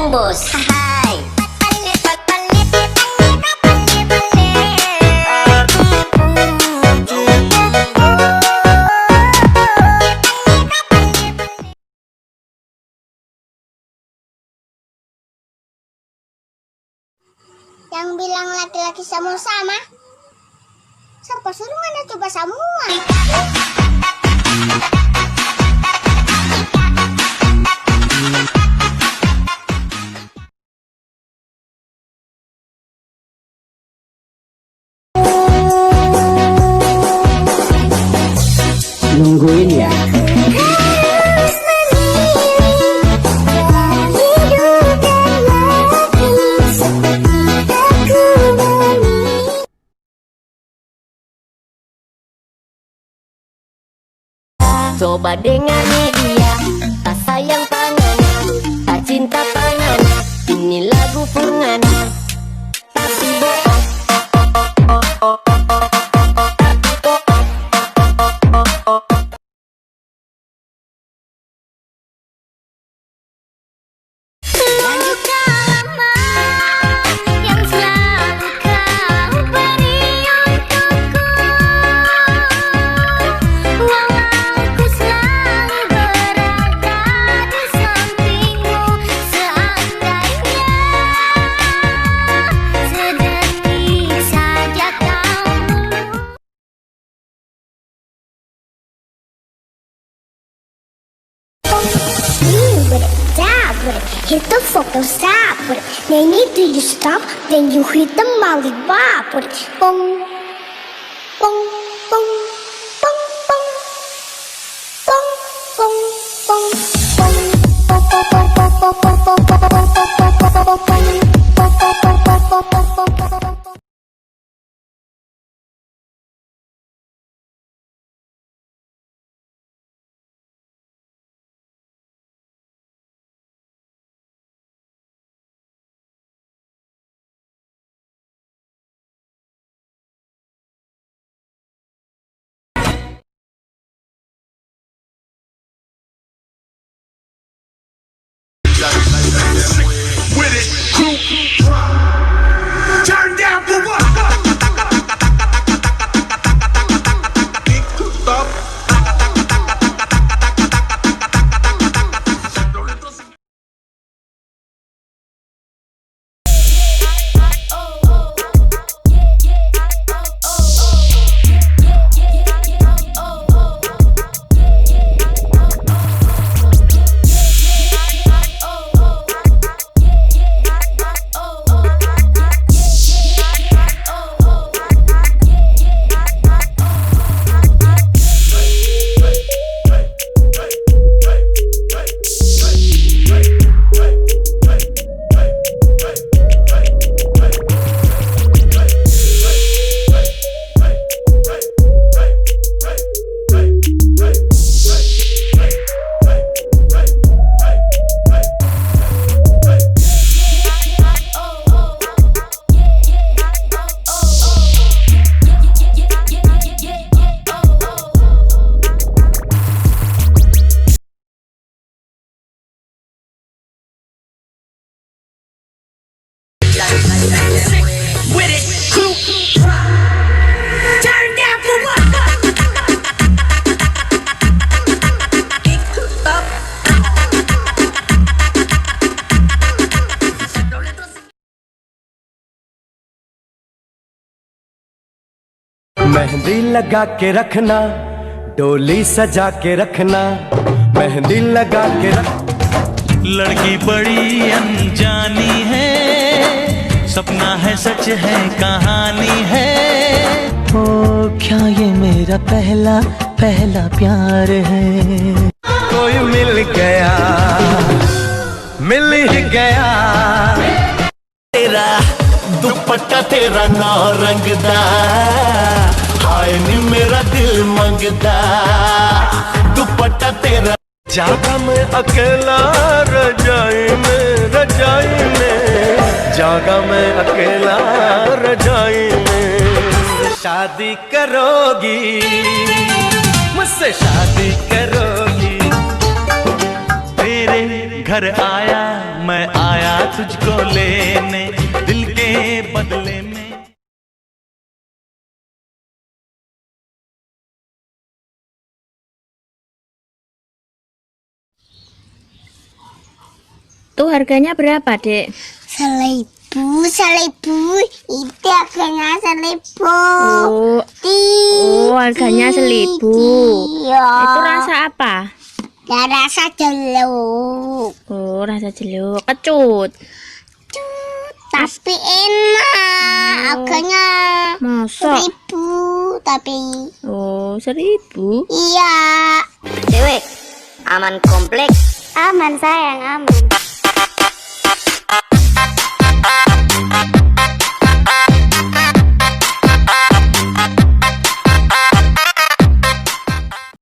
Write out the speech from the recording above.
tembus. Hai. Yang bilang laki-laki sama-sama, siapa suruh mana coba semua? Nungguin ya. Coba dengannya dia, tak sayang tangannya, tak cinta tangannya. Ini lagu Furngana, tapi bohong. Luka lama yang selalu kau beri untukku, walau ku selalu berada di sampingmu. Seandainya sedetik saja kau hit the fucking stop with it. They need to you stop, then you hit the molly bop with it. Boom, boom, boom, boom, boom, boom, boom, with it, crew. Turn down for what? With it, crew. Turn down for what? Mehndi लगा के रखना, डोली सजा के रखना, मेहंदी लगा के रख। लड़की बड़ी अनजानी है, सपना है सच है कहानी है। ओ क्या ये मेरा पहला पहला प्यार है। कोई मिल गया, मिल ही गया। तेरा दुपट्टा तेरा नौ रंगदा, हाय नी मेरा दिल मंगदा। दुपट्टा तेरा जागा मैं अकेला रजाई में, रजाई में जागा मैं अकेला रजाई में। शादी करोगी मुझसे, शादी करोगी। तेरे घर आया मैं आया तुझको लेने दिल के बदले में Tuh harganya berapa, Dek? 1.000, itu harganya 1.000. Oh, harganya 1.000. Iya. Itu rasa apa? Ya, rasa jeruk. Oh, rasa jeruk. Kecut. Tapi enak. Harganya Masa? 1.000 tapi. Oh, 1.000. Iya. Cewek, aman komplek. Aman sayang, aman.